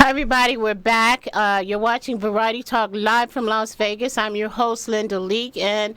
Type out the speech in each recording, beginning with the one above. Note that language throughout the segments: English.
Hi, everybody. We're back. You're watching Variety Talk live from Las Vegas. I'm your host, Linda Leak, and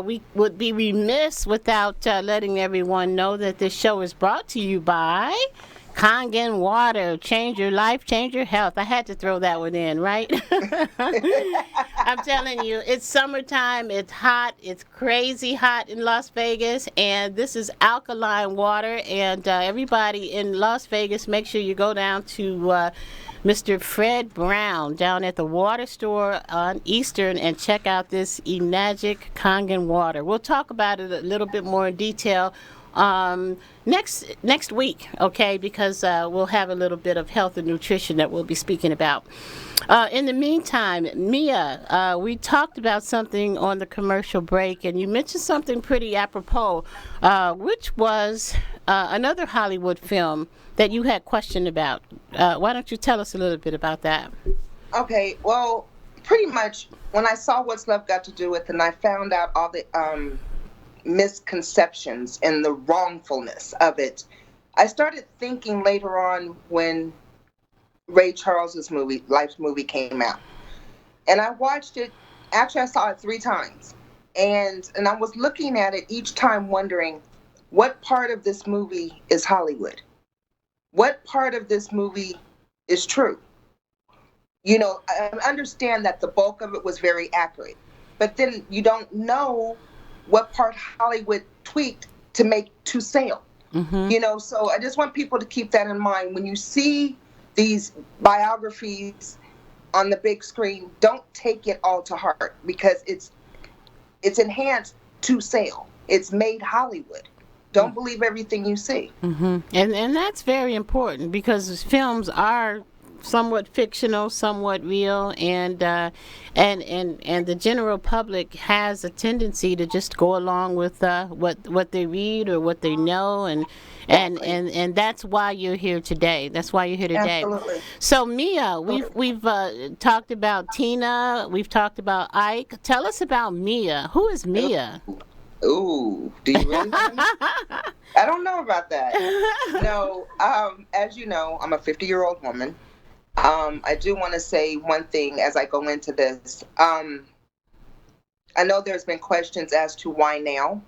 we would be remiss without letting everyone know that this show is brought to you by Kangen Water. Change your life, change your health. I had to throw that one in, right? I'm telling you, it's summertime. It's hot. It's crazy hot in Las Vegas, and this is alkaline water. And everybody in Las Vegas, make sure you go down to Mr. Fred Brown down at the water store on Eastern and check out this Enagic Kangen water. We'll talk about it a little bit more in detail next week, okay? Because we'll have a little bit of health and nutrition that we'll be speaking about. In the meantime, Mia, we talked about something on the commercial break, and you mentioned something pretty apropos, which was another Hollywood film that you had questioned about. Why don't you tell us a little bit about that? Okay, well, pretty much when I saw What's Love Got to Do With, and I found out all the misconceptions and the wrongfulness of it, I started thinking later on when Ray Charles's Life's movie came out. And I watched it, actually I saw it 3 times. And I was looking at it each time wondering, what part of this movie is Hollywood? What part of this movie is true? You know, I understand that the bulk of it was very accurate, but then you don't know what part Hollywood tweaked to sell. Mm-hmm. You know, so I just want people to keep that in mind. When you see these biographies on the big screen, don't take it all to heart because it's enhanced to sell. It's made Hollywood. Don't believe everything you see. Mm-hmm. And that's very important because films are somewhat fictional, somewhat real, and the general public has a tendency to just go along with what they read or what they know, and that's why you're here today. That's why you're here today. Absolutely. So Mia, we've talked about Tina, we've talked about Ike. Tell us about Mia. Who is Mia? Ooh, do you really know? I don't know about that. No, as you know, I'm a 50-year-old woman. I do want to say one thing as I go into this. I know there's been questions as to why now.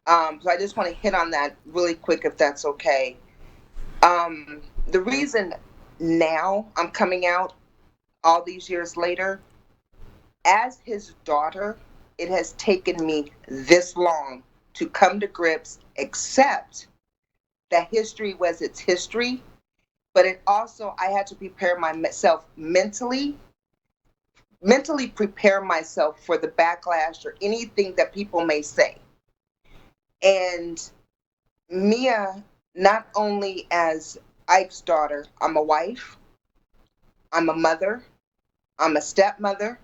So I just want to hit on that really quick, if that's okay. The reason now I'm coming out all these years later, as his daughter, it has taken me this long to come to grips, accept that history was its history, but it also, I had to prepare myself mentally prepare myself for the backlash or anything that people may say. And Mia, not only as Ike's daughter, I'm a wife, I'm a mother, I'm a stepmother,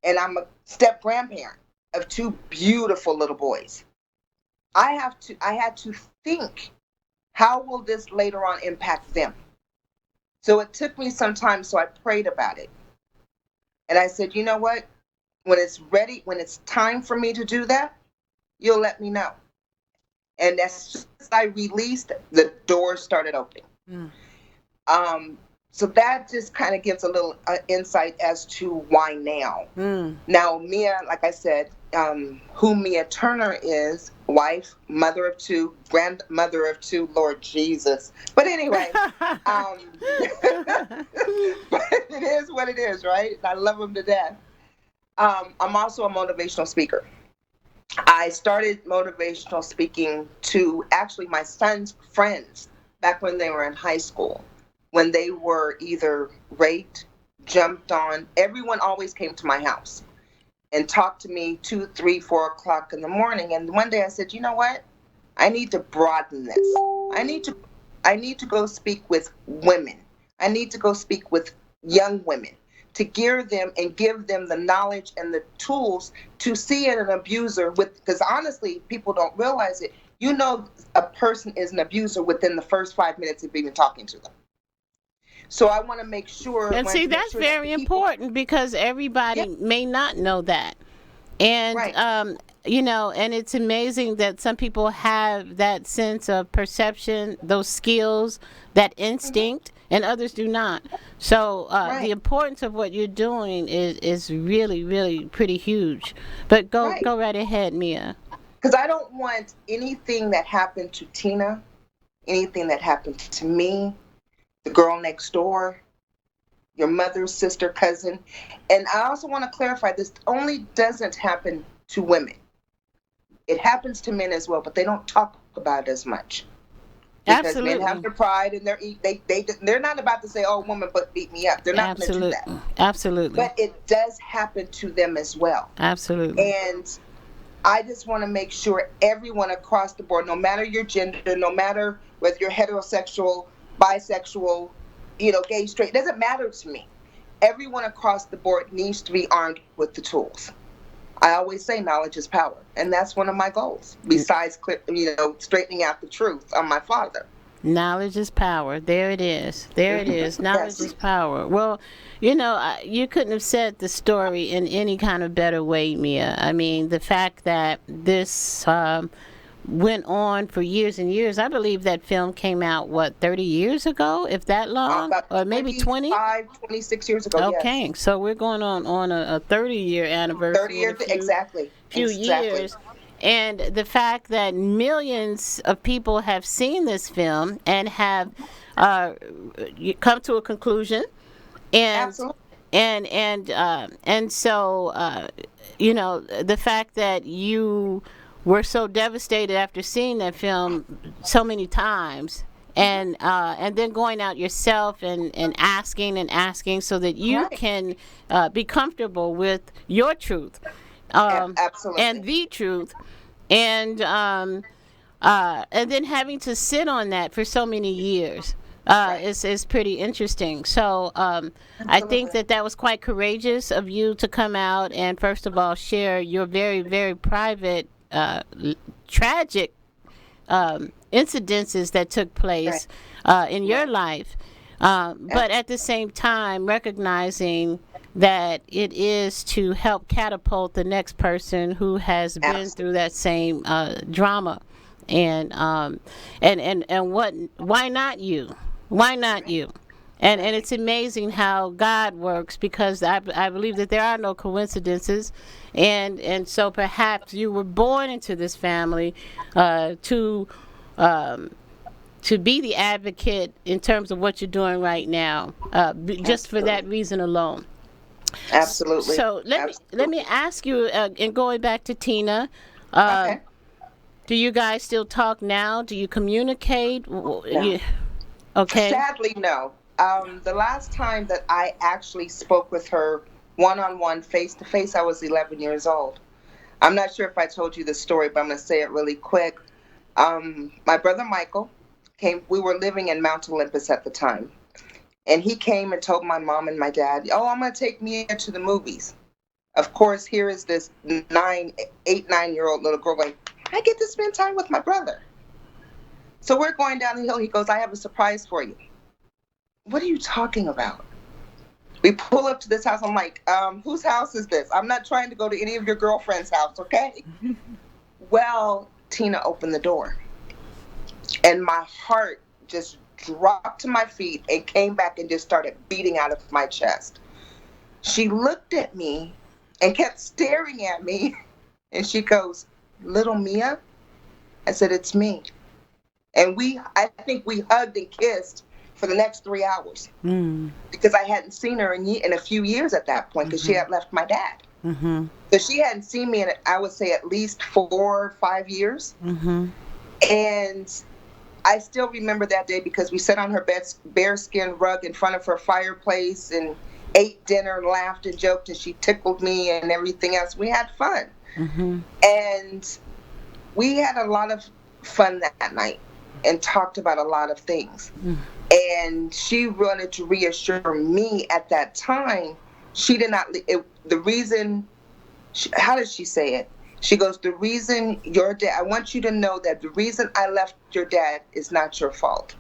and I'm a step grandparent of 2 beautiful little boys. I had to think, how will this later on impact them? So it took me some time, so I prayed about it. And I said, you know what? When it's ready, when it's time for me to do that, you'll let me know. And as soon as I released, the doors started opening. So that just kind of gives a little insight as to why now. Now, Mia, like I said, who Mia Turner is, wife, mother of 2, grandmother of 2, Lord Jesus. But anyway, but it is what it is, right? I love him to death. I'm also a motivational speaker. I started motivational speaking to actually my son's friends back when they were in high school. When they were either raped, jumped on, everyone always came to my house and talked to me 2, 3, 4 o'clock in the morning. And one day I said, you know what? I need to broaden this. I need to go speak with women. I need to go speak with young women to gear them and give them the knowledge and the tools to see an abuser because honestly, people don't realize it. You know, a person is an abuser within the first 5 minutes of even talking to them. So I want to make sure. And see, that's very important because everybody may not know that. And, right. You know, and it's amazing that some people have that sense of perception, those skills, that instinct. and others do not. So the Right. importance of what you're doing is really, really pretty huge. But Right. go right ahead, Mia. Because I don't want anything that happened to Tina, anything that happened to me, the girl next door, your mother, sister, cousin. And I also want to clarify this only doesn't happen to women. It happens to men as well, but they don't talk about it as much. Because men have Absolutely. their pride and they're not about to say, "Oh, woman, but beat me up." They're not going to do that. Absolutely. Absolutely. But it does happen to them as well. Absolutely. And I just want to make sure everyone across the board, no matter your gender, no matter whether you're heterosexual, bisexual, gay, straight, it doesn't matter to me. Everyone across the board needs to be armed with the tools. I always say knowledge is power, and that's one of my goals. Besides, straightening out the truth on my father. Knowledge is power. There it is. There it is. Knowledge Yes. is power. Well, you couldn't have said the story in any kind of better way, Mia. I mean, the fact that this went on for years and years. I believe that film came out, 30 years ago, if that long? About Or maybe 20? 26 years ago. Yes. Okay, so we're going on a 30-year anniversary 30 in a years few exactly. years. And the fact that millions of people have seen this film and have come to a conclusion, and Absolutely. and so the fact that you were so devastated after seeing that film so many times, and then going out yourself and asking so that you Right. can be comfortable with your truth, Absolutely. and the truth, and then having to sit on that for so many years is pretty interesting. So I think Absolutely. that was quite courageous of you to come out and first of all share your very, very private, tragic incidences that took place in your life, but at the same time recognizing that it is to help catapult the next person who has been through that same drama, and why not you? Why not you? And it's amazing how God works, because I believe that there are no coincidences, and so perhaps you were born into this family to be the advocate in terms of what you're doing right now, just for that reason alone. Absolutely. So let me ask you, and going back to Tina, Okay. do you guys still talk now? Do you communicate? No. Okay. Sadly, no. The last time that I actually spoke with her one-on-one, face-to-face, I was 11 years old. I'm not sure if I told you this story, but I'm going to say it really quick. My brother Michael came. We were living in Mount Olympus at the time. And he came and told my mom and my dad, "Oh, I'm going to take Mia to the movies." Of course, here is this 9-year-old little girl going, "I get to spend time with my brother." So we're going down the hill. He goes, "I have a surprise for you." What are you talking about? We pull up to this house. I'm like, whose house is this? I'm not trying to go to any of your girlfriend's house, okay? Well, Tina opened the door. And my heart just dropped to my feet and came back and just started beating out of my chest. She looked at me and kept staring at me. And she goes, "Little Mia?" I said, "It's me." And I think we hugged and kissed for the next 3 hours, because I hadn't seen her in a few years at that point, because she had left my dad. Mm-hmm. So she hadn't seen me in, I would say, at least 4 or 5 years. Mm-hmm. And I still remember that day because we sat on her bearskin rug in front of her fireplace and ate dinner and laughed and joked, and she tickled me and everything else. We had fun. Mm-hmm. And we had a lot of fun that night and talked about a lot of things. And she wanted to reassure me at that time. She did not, the reason, how did she say it? She goes, "The reason your dad, I want you to know that the reason I left your dad is not your fault."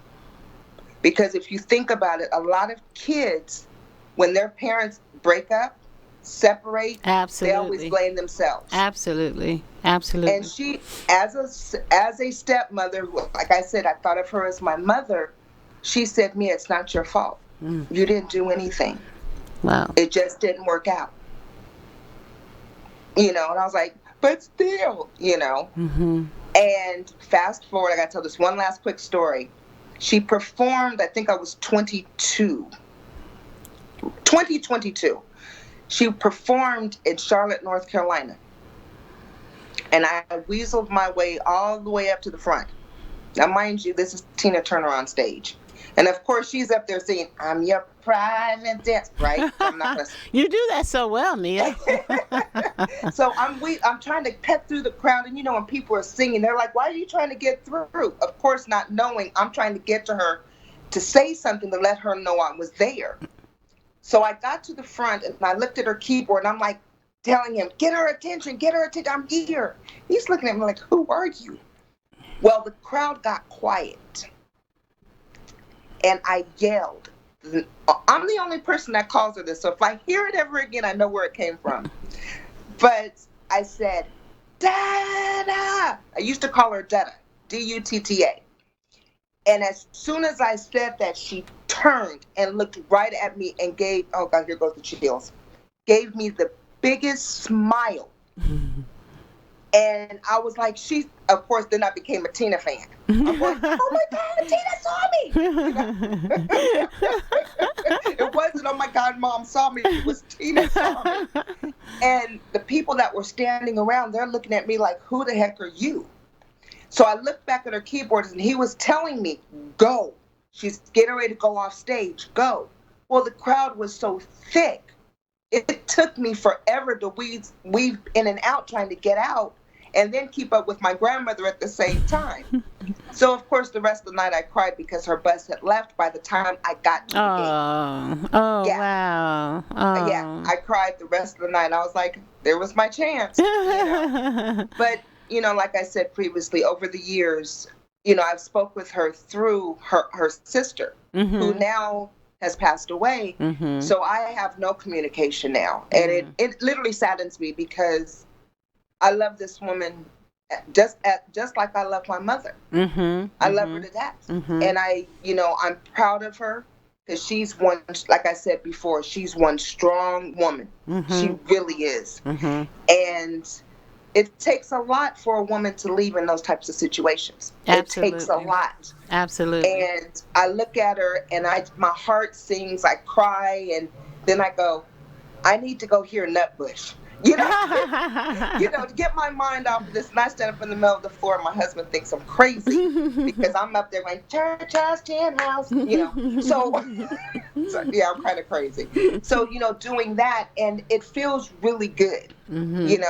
Because if you think about it, a lot of kids, when their parents break up, separate, Absolutely. they always blame themselves. Absolutely. Absolutely. And she, as a stepmother, like I said, I thought of her as my mother. She said, Mia, it's not your fault. You didn't do anything. Wow. It just didn't work out. And I was like, but still, And fast forward, I got to tell this one last quick story. She performed, I think I was 2022. She performed in Charlotte, North Carolina. And I weaseled my way all the way up to the front. Now, mind you, this is Tina Turner on stage. And of course, she's up there singing, I'm your private dancer, right? I'm not gonna You do that so well, Mia. So I'm trying to cut through the crowd. And when people are singing, they're like, why are you trying to get through? Of course, not knowing I'm trying to get to her to say something to let her know I was there. So I got to the front and I looked at her keyboard and I'm like telling him, get her attention, I'm here. He's looking at me like, who are you? Well, the crowd got quiet. And I yelled. I'm the only person that calls her this, so if I hear it ever again, I know where it came from. But I said, Dada! I used to call her Dutta, D-U-T-T-A. And as soon as I said that, she turned and looked right at me and gave, oh God, here goes the chills, gave me the biggest smile. And I was like, of course, then I became a Tina fan. I'm like, oh my God, Tina saw me. It wasn't, oh my God, Mom saw me. It was Tina saw me. And the people that were standing around, they're looking at me like, who the heck are you? So I looked back at her keyboard and he was telling me, go. She's getting ready to go off stage, go. Well, the crowd was so thick. It took me forever to weave in and out trying to get out and then keep up with my grandmother at the same time. So, of course, the rest of the night I cried because her bus had left by the time I got to the gate. Oh, yeah. Wow. Oh. Yeah, I cried the rest of the night. I was like, there was my chance. But, like I said previously, over the years, I've spoke with her through her sister, who now has passed away. So I have no communication now. And it literally saddens me because I love this woman just like I love my mother. I love her to death. And I'm proud of her because she's one, like I said before, she's one strong woman. She really is. And it takes a lot for a woman to leave in those types of situations. Absolutely. It takes a lot. Absolutely. And I look at her and my heart sings, I cry, and then I go, I need to go hear Nutbush. To get my mind off of this. And I stand up in the middle of the floor and my husband thinks I'm crazy because I'm up there going, church house, jam house, So yeah, I'm kind of crazy. So, doing that, and it feels really good, It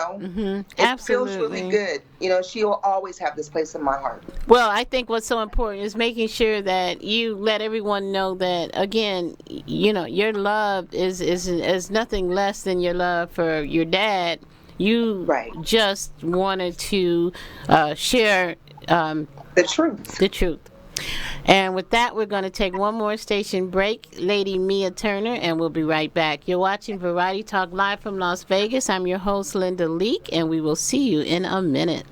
Absolutely. feels really good. She will always have this place in my heart. Well, I think what's so important is making sure that you let everyone know that, again, your love is nothing less than your love for your dad. You just wanted to share the truth. The truth. And with that, we're going to take one more station break, Lady Mia Turner, and we'll be right back. You're watching Variety Talk live from Las Vegas. I'm your host, Linda Leak, and we will see you in a minute.